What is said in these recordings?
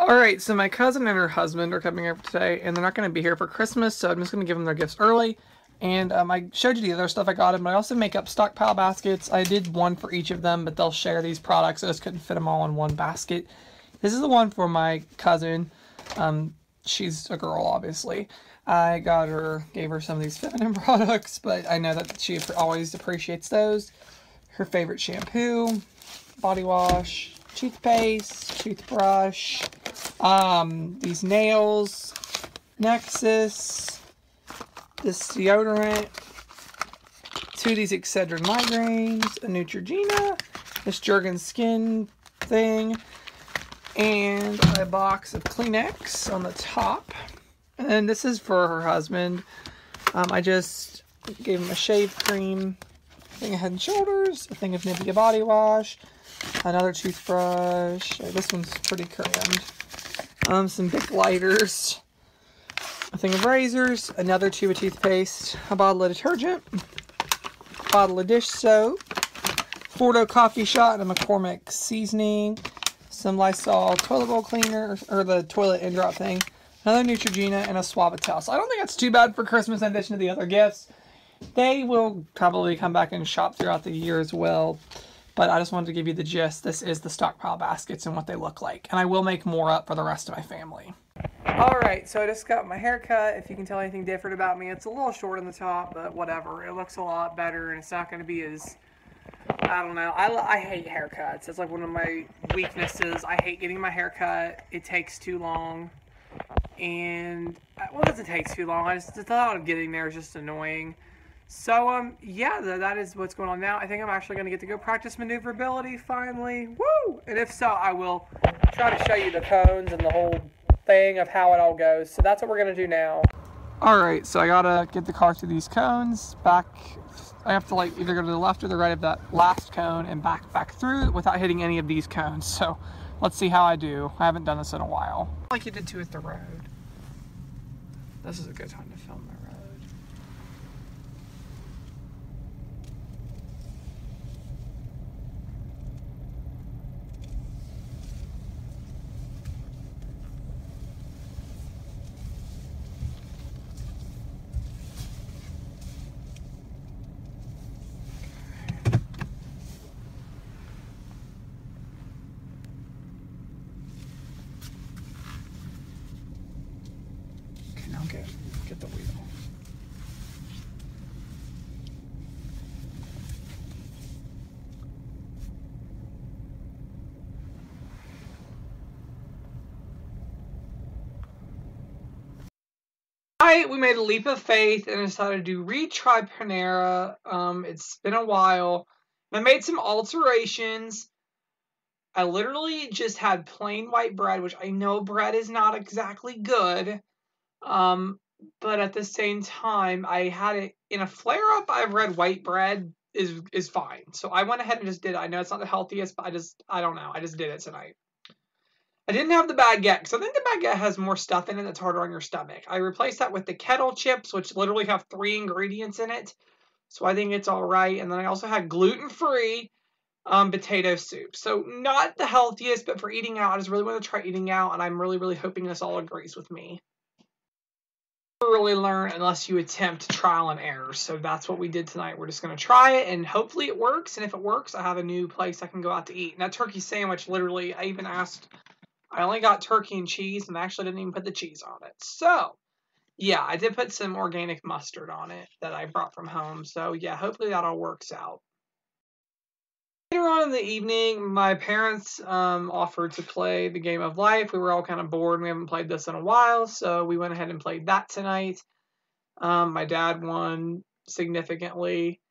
Alright, so my cousin and her husband are coming over today, and they're not going to be here for Christmas, so I'm just going to give them their gifts early. And I showed you the other stuff I got them, but I also make up stockpile baskets. I did one for each of them, but they'll share these products. I just couldn't fit them all in one basket. This is the one for my cousin. She's a girl, obviously. I gave her some of these feminine products, but I know that she always appreciates those. Her favorite shampoo, body wash, toothpaste, toothbrush, these nails, Nexus, this deodorant, 2 of these Excedrin migraines, a Neutrogena, this Jergens skin thing, and a box of Kleenex on the top. And this is for her husband. I just gave him a shave cream, a thing of Head and Shoulders, a thing of Nivea body wash, another toothbrush. This one's pretty crammed. Some big lighters, a thing of razors, another tube of toothpaste, a bottle of detergent, a bottle of dish soap, Fordo coffee shot, and a McCormick seasoning, some Lysol toilet bowl cleaner, or the toilet in drop thing, another Neutrogena, and a Suavitel. So I don't think that's too bad for Christmas in addition to the other gifts. They will probably come back and shop throughout the year as well. But I just wanted to give you the gist. This is the stockpile baskets and what they look like. And I will make more up for the rest of my family. Alright, so I just got my hair cut. If you can tell anything different about me, it's a little short on the top, but whatever. It looks a lot better and it's not going to be as... I don't know. I hate haircuts. It's like one of my weaknesses. I hate getting my hair cut. It takes too long. And, well, it doesn't take too long. The thought of getting there is just annoying. So, yeah, that is what's going on now. I think I'm actually going to get to go practice maneuverability finally. Woo! And if so, I will try to show you the cones and the whole thing of how it all goes. So that's what we're going to do now. Alright, so I got to get the car through these cones, back. I have to either go to the left or the right of that last cone and back through it without hitting any of these cones. So, let's see how I do. I haven't done this in a while. Like you did too with the road. This is a good time to film the road. Get the wheel. We made a leap of faith and decided to retry Panera. It's been a while. I made some alterations. I literally just had plain white bread, which I know bread is not exactly good. But at the same time, I had it in a flare-up. I've read white bread is fine. So I went ahead and just did it. I know it's not the healthiest, but I don't know. I just did it tonight. I didn't have the baguette, because I think the baguette has more stuff in it that's harder on your stomach. I replaced that with the kettle chips, which literally have 3 ingredients in it. So I think it's all right. And then I also had gluten-free potato soup. So not the healthiest, but for eating out, I just really want to try eating out, and I'm really, really hoping this all agrees with me. Really learn unless you attempt trial and error. So that's what we did tonight. We're just going to try it and hopefully it works. And if it works, I have a new place I can go out to eat. And that turkey sandwich, literally, I even asked, I only got turkey and cheese and I actually didn't even put the cheese on it. So yeah, I did put some organic mustard on it that I brought from home. So yeah, hopefully that all works out. Later on in the evening, my parents offered to play the game of life. We were all kind of bored. We haven't played this in a while, so we went ahead and played that tonight. My dad won significantly.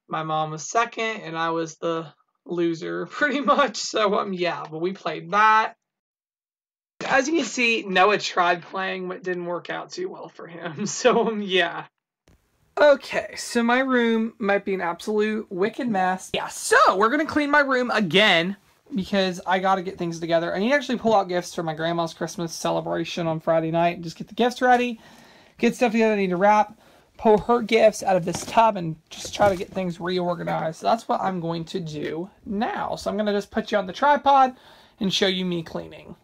My mom was second, and I was the loser, pretty much. So, yeah, but we played that. As you can see, Noah tried playing, but it didn't work out too well for him. So, yeah. Okay, so my room might be an absolute wicked mess. Yeah, so we're going to clean my room again because I got to get things together. I need to actually pull out gifts for my grandma's Christmas celebration on Friday night and just get the gifts ready, get stuff together I need to wrap, pull her gifts out of this tub, and just try to get things reorganized. So that's what I'm going to do now. So I'm going to just put you on the tripod and show you me cleaning.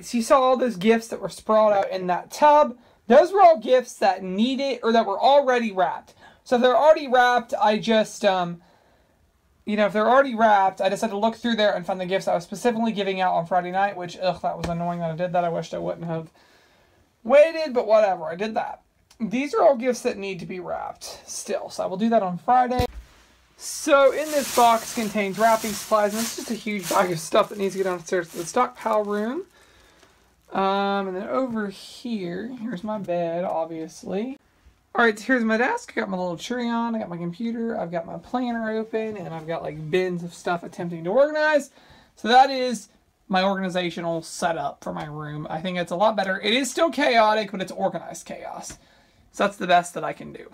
so you saw all those gifts that were sprawled out in that tub. Those were all gifts that needed, or that were already wrapped. So if they're already wrapped, I just, if they're already wrapped, I just had to look through there and find the gifts I was specifically giving out on Friday night, which, that was annoying that I did that. I wished I wouldn't have waited, but whatever, I did that. These are all gifts that need to be wrapped still, so I will do that on Friday. So in this box contains wrapping supplies, and it's just a huge bag of stuff that needs to go downstairs to the stockpile room. And then over here, here's my bed, obviously. Alright, so here's my desk. I got my little tree on, I got my computer, I've got my planner open, and I've got like bins of stuff attempting to organize. So that is my organizational setup for my room. I think it's a lot better. It is still chaotic, but it's organized chaos. So that's the best that I can do.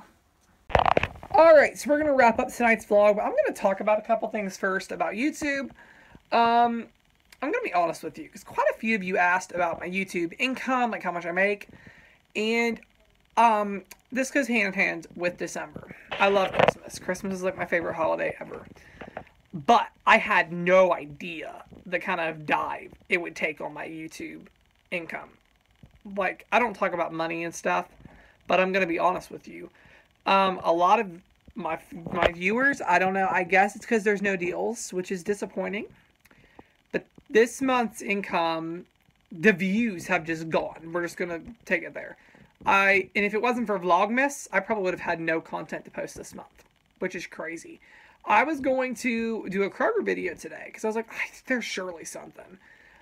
Alright, so we're going to wrap up tonight's vlog, but I'm going to talk about a couple things first about YouTube. I'm going to be honest with you, because quite a few of you asked about my YouTube income, like how much I make, and this goes hand in hand with December. I love Christmas. Christmas is like my favorite holiday ever. But I had no idea the kind of dive it would take on my YouTube income. Like, I don't talk about money and stuff, but I'm going to be honest with you. A lot of my viewers, I don't know, I guess it's because there's no deals, which is disappointing. But this month's income, the views have just gone. We're just going to take it there. And if it wasn't for Vlogmas, I probably would have had no content to post this month, which is crazy. I was going to do a Kroger video today, because I was like, there's surely something.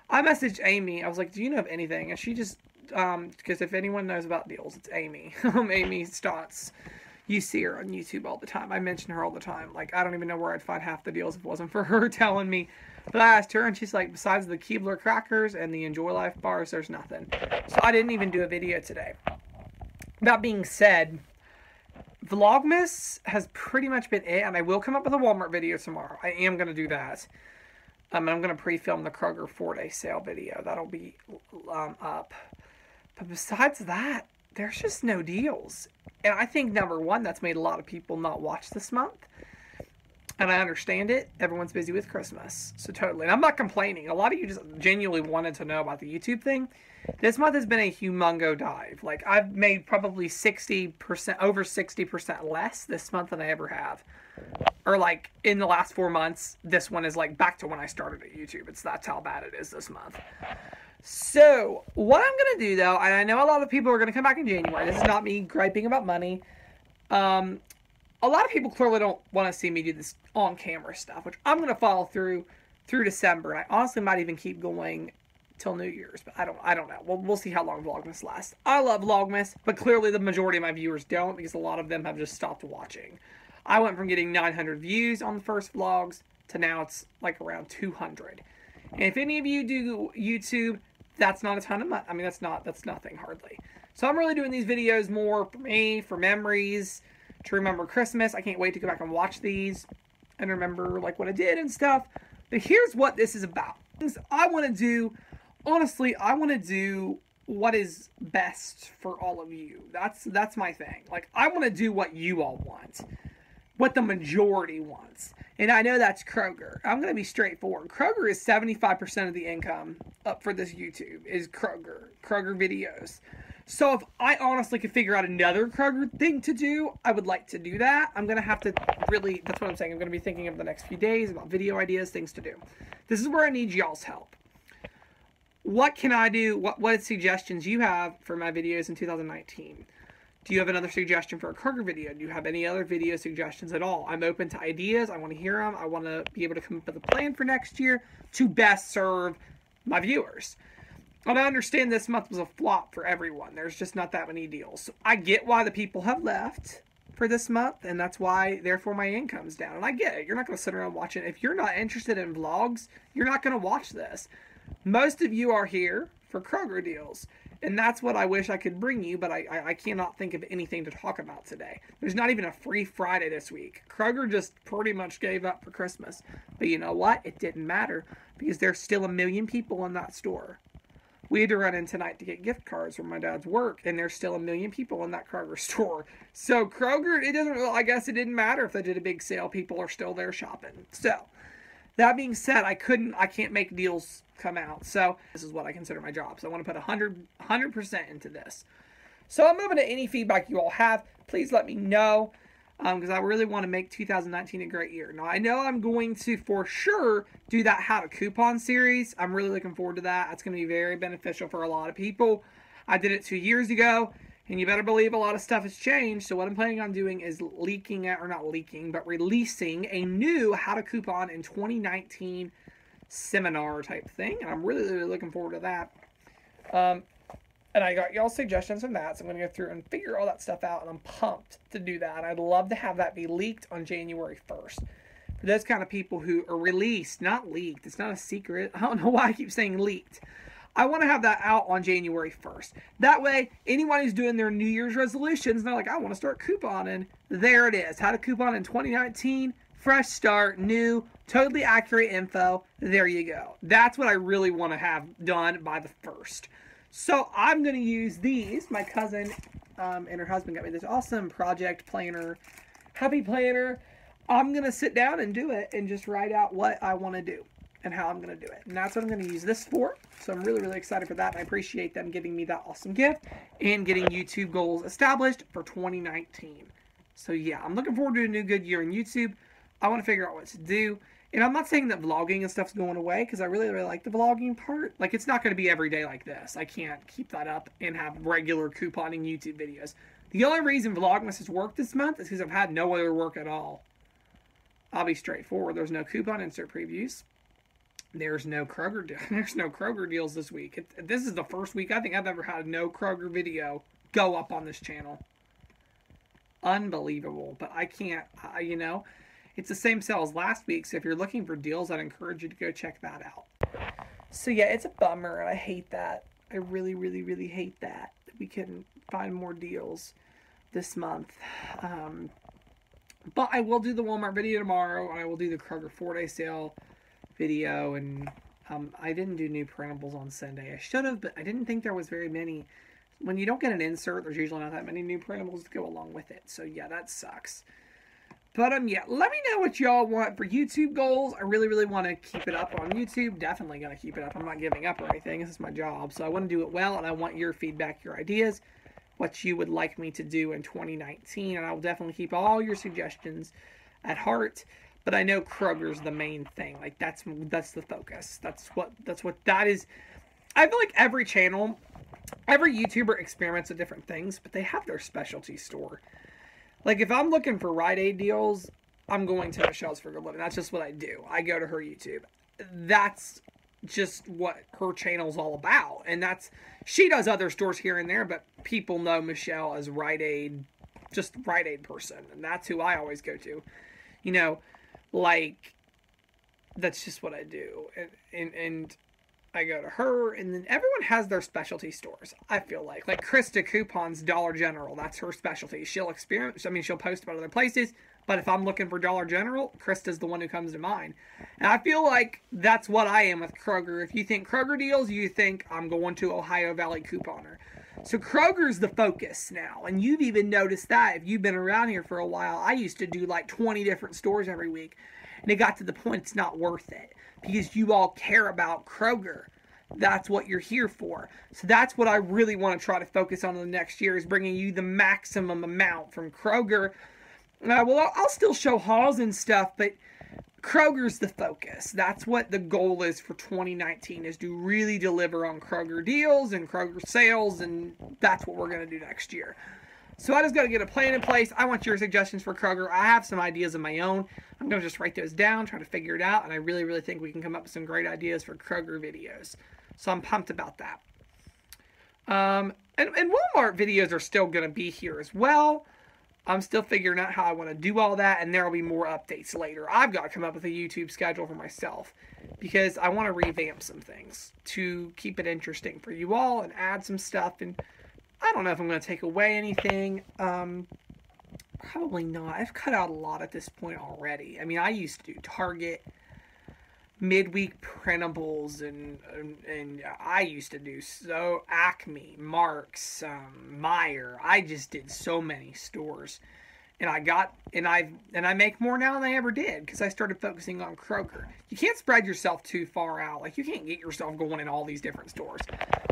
I messaged Amy, I was like, do you know of anything? And she just, because if anyone knows about deals, it's Amy. Amy Stotts. You see her on YouTube all the time. I mention her all the time. Like, I don't even know where I'd find half the deals if it wasn't for her telling me. But I asked her, and she's like, besides the Keebler crackers and the Enjoy Life bars, there's nothing. So I didn't even do a video today. That being said, Vlogmas has pretty much been it, and I will come up with a Walmart video tomorrow. I am going to do that. And I'm going to pre-film the Kroger 4-day sale video. That'll be up. But besides that, there's just no deals. And I think, number one, that's made a lot of people not watch this month. And I understand it. Everyone's busy with Christmas. So totally. And I'm not complaining. A lot of you just genuinely wanted to know about the YouTube thing. This month has been a humongo dive. Like, I've made probably 60%, over 60% less this month than I ever have. Or, like, in the last 4 months, this one is, like, back to when I started at YouTube. That's how bad it is this month. So, what I'm going to do, though, and I know a lot of people are going to come back in January. This is not me griping about money. A lot of people clearly don't want to see me do this on-camera stuff, which I'm going to follow through December. And I honestly might even keep going till New Year's, but I don't know. We'll see how long Vlogmas lasts. I love Vlogmas, but clearly the majority of my viewers don't, because a lot of them have just stopped watching. I went from getting 900 views on the first vlogs to now it's like around 200. And if any of you do YouTube, that's not a ton of money. I mean, that's nothing hardly. So I'm really doing these videos more for me, for memories, to remember Christmas. I can't wait to go back and watch these and remember like what I did and stuff. But here's what this is about. Things I want to do, honestly, I want to do what is best for all of you. That's my thing. Like, I want to do what you all want. What the majority wants. And I know that's Kroger. I'm going to be straightforward. Kroger is 75% of the income up for this YouTube is Kroger videos. So if I honestly could figure out another Kroger thing to do, I would like to do that. I'm going to have to really, that's what I'm saying. I'm going to be thinking of the next few days about video ideas, things to do. This is where I need y'all's help. What can I do? What suggestions you have for my videos in 2019? Do you have another suggestion for a Kroger video? Do you have any other video suggestions at all? I'm open to ideas. I want to hear them. I want to be able to come up with a plan for next year to best serve my viewers. And I understand this month was a flop for everyone. There's just not that many deals. So I get why the people have left for this month, and that's why, therefore, my income's down. And I get it. You're not going to sit around watching. If you're not interested in vlogs, you're not going to watch this. Most of you are here for Kroger deals. And that's what I wish I could bring you, but I cannot think of anything to talk about today. There's not even a free Friday this week. Kroger just pretty much gave up for Christmas. But you know what? It didn't matter, because there's still 1 million people in that store. We had to run in tonight to get gift cards from my dad's work, and there's still 1 million people in that Kroger store. So Kroger, I guess it didn't matter if they did a big sale. People are still there shopping. So That being said, I can't make deals come out. So this is what I consider my job. So I want to put 100% into this. So I'm open to any feedback you all have. Please let me know, because I really want to make 2019 a great year. Now, I know I'm going to, for sure, do that How to Coupon series. I'm really looking forward to that. It's going to be very beneficial for a lot of people. I did it 2 years ago, and you better believe a lot of stuff has changed. So what I'm planning on doing is releasing a new How to Coupon in 2019 seminar type thing. And I'm really, really looking forward to that. And I got y'all's suggestions from that, so I'm going to go through and figure all that stuff out, and I'm pumped to do that. And I'd love to have that be leaked on January 1st. For those kind of people who are released, not leaked. It's not a secret. I don't know why I keep saying leaked. I want to have that out on January 1st. That way, anyone who's doing their New Year's resolutions, and they're like, I want to start couponing, there it is. How to coupon in 2019, fresh start, new, totally accurate info. There you go. That's what I really want to have done by the 1st. So I'm going to use these. My cousin and her husband got me this awesome project planner, happy planner. I'm going to sit down and do it and just write out what I want to do and how I'm going to do it. And that's what I'm going to use this for. So I'm really, really excited for that. And I appreciate them giving me that awesome gift and getting YouTube goals established for 2019. So yeah, I'm looking forward to a new good year in YouTube. I want to figure out what to do. And I'm not saying that vlogging and stuff's going away, because I really, really like the vlogging part. Like, it's not going to be every day like this. I can't keep that up and have regular couponing YouTube videos. The only reason Vlogmas has worked this month is because I've had no other work at all. I'll be straightforward. There's no coupon insert previews. There's no Kroger deals this week. This is the first week I think I've ever had no Kroger video go up on this channel. Unbelievable. But I can't, you know. It's the same sale as last week, so if you're looking for deals, I'd encourage you to go check that out. So yeah, it's a bummer, and I hate that. I really, really, really hate that we couldn't find more deals this month. But I will do the Walmart video tomorrow, and I will do the Kroger 4-day sale video, and I didn't do new printables on Sunday. I should have, but I didn't think there was very many. When you don't get an insert, there's usually not that many new printables to go along with it. So yeah, that sucks. But yeah, let me know what y'all want for YouTube goals. I really, really want to keep it up on YouTube. Definitely going to keep it up. I'm not giving up or anything. This is my job. So I want to do it well, and I want your feedback, your ideas, what you would like me to do in 2019. And I will definitely keep all your suggestions at heart. But I know Kroger's the main thing. Like, that's the focus. That's what that is. I feel like every channel, every YouTuber experiments with different things, but they have their specialty store. Like, if I'm looking for Rite Aid deals, I'm going to Michelle's for Good Living. That's just what I do. I go to her YouTube. That's just what her channel's all about. And she does other stores here and there, but people know Michelle as Rite Aid, just Rite Aid person. And that's who I always go to. You know, like, that's just what I do. And I go to her, and then everyone has their specialty stores, I feel like. Like Krista Coupon's Dollar General, that's her specialty. She'll post about other places, but if I'm looking for Dollar General, Krista's the one who comes to mind. And I feel like that's what I am with Kroger. If you think Kroger deals, you think I'm going to Ohio Valley Couponer. So Kroger's the focus now, and you've even noticed that if you've been around here for a while. I used to do like 20 different stores every week, and it got to the point it's not worth it. Because you all care about Kroger. That's what you're here for. So that's what I really want to try to focus on in the next year, is bringing you the maximum amount from Kroger. Well, I'll still show hauls and stuff, but Kroger's the focus. That's what the goal is for 2019, is to really deliver on Kroger deals and Kroger sales, and that's what we're going to do next year. So I just got to get a plan in place. I want your suggestions for Kroger. I have some ideas of my own. I'm going to just write those down, try to figure it out, and I really, really think we can come up with some great ideas for Kroger videos. So I'm pumped about that. And Walmart videos are still going to be here as well. I'm still figuring out how I want to do all that, and there will be more updates later. I've got to come up with a YouTube schedule for myself, because I want to revamp some things to keep it interesting for you all and add some stuff. And I don't know if I'm going to take away anything. Probably not. I've cut out a lot at this point already. I mean, I used to do Target midweek printables, and I used to do Acme, Marks, Meijer. I just did so many stores. And I make more now than I ever did because I started focusing on Kroger. You can't spread yourself too far out. Like, you can't get yourself going in all these different stores.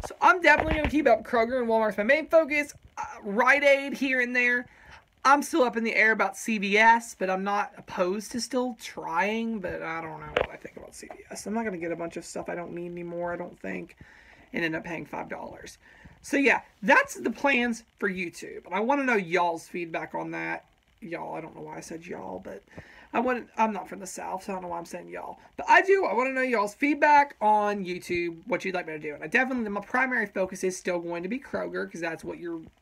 So I'm definitely going to keep up Kroger and Walmart's my main focus. Rite Aid here and there. I'm still up in the air about CVS, but I'm not opposed to still trying. But I don't know what I think about CVS. I'm not going to get a bunch of stuff I don't need anymore, I don't think, and end up paying $5. So yeah, that's the plans for YouTube. And I want to know y'all's feedback on that. Y'all, I don't know why I said y'all, but I'm not from the South, so I don't know why I'm saying y'all. But I want to know y'all's feedback on YouTube, what you'd like me to do. And my primary focus is still going to be Kroger, because that's what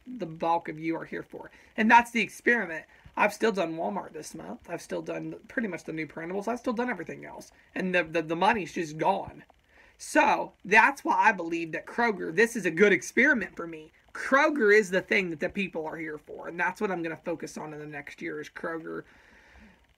the bulk of you are here for. And that's the experiment. I've still done Walmart this month. I've still done pretty much the new printables. I've still done everything else. And the money's just gone. So that's why I believe that Kroger, this is a good experiment for me. Kroger is the thing that the people are here for, and that's what I'm going to focus on in the next year is Kroger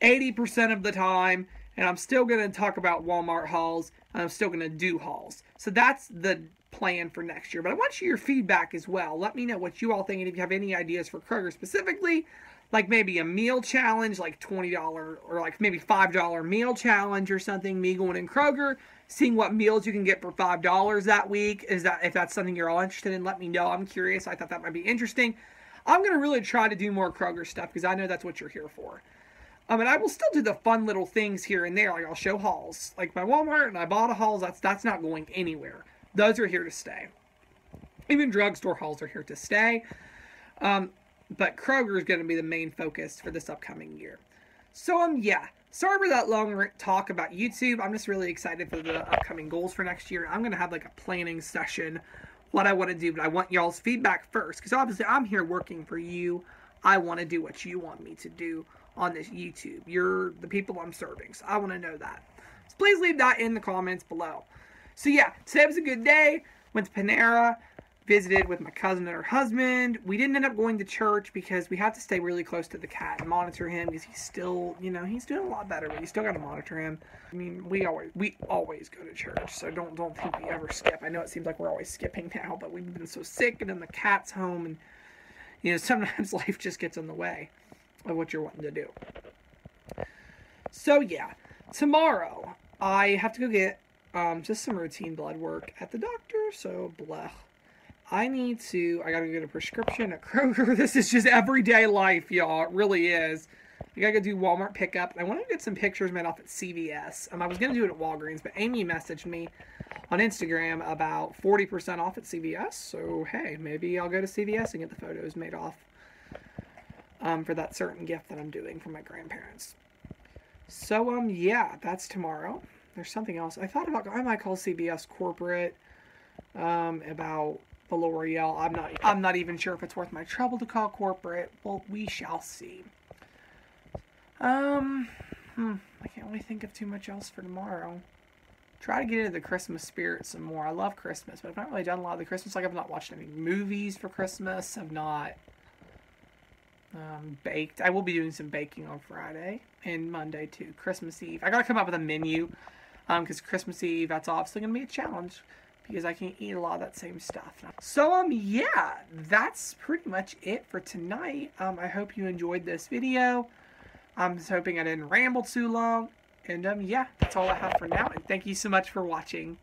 80% of the time, and I'm still going to talk about Walmart hauls, and I'm still going to do hauls. So that's the plan for next year, but I want your feedback as well. Let me know what you all think, and if you have any ideas for Kroger specifically, like maybe a meal challenge, like $20 or like maybe $5 meal challenge or something, me going in Kroger, seeing what meals you can get for $5 that week. If that's something you're all interested in, let me know. I'm curious. I thought that might be interesting. I'm going to really try to do more Kroger stuff because I know that's what you're here for. And I will still do the fun little things here and there. Like I'll show hauls. Like my Walmart and Ibotta hauls, that's not going anywhere. Those are here to stay. Even drugstore hauls are here to stay. But Kroger is going to be the main focus for this upcoming year. So, yeah. Sorry for that long talk about YouTube. I'm just really excited for the upcoming goals for next year. I'm going to have like a planning session, what I want to do. But I want y'all's feedback first. Because obviously I'm here working for you. I want to do what you want me to do on this YouTube. You're the people I'm serving. So I want to know that. So please leave that in the comments below. So yeah, today was a good day. Went to Panera. Visited with my cousin and her husband. We didn't end up going to church because we have to stay really close to the cat and monitor him because he's still, he's doing a lot better, but you still got to monitor him. I mean, we always go to church, so don't think we ever skip. I know it seems like we're always skipping now, but we've been so sick, and then the cat's home, and sometimes life just gets in the way of what you're wanting to do. So yeah, tomorrow I have to go get just some routine blood work at the doctor. So bleh. I gotta get a prescription at Kroger. This is just everyday life, y'all. It really is. I gotta go do Walmart pickup. I want to get some pictures made off at CVS. I was gonna do it at Walgreens, but Amy messaged me on Instagram about 40% off at CVS. So, hey, maybe I'll go to CVS and get the photos made off for that certain gift that I'm doing for my grandparents. So, yeah, that's tomorrow. There's something else. I might call CVS corporate about the L'Oreal. I'm not even sure if it's worth my trouble to call corporate. Well, we shall see. I can't really think of too much else for tomorrow. Try to get into the Christmas spirit some more. I love Christmas, but I've not really done a lot of the Christmas. Like, I've not watched any movies for Christmas. I've not baked. I will be doing some baking on Friday and Monday too. Christmas Eve. I gotta come up with a menu because Christmas Eve, that's obviously gonna be a challenge, because I can't eat a lot of that same stuff. So, yeah, that's pretty much it for tonight. I hope you enjoyed this video. I'm just hoping I didn't ramble too long. And, yeah, that's all I have for now. And thank you so much for watching.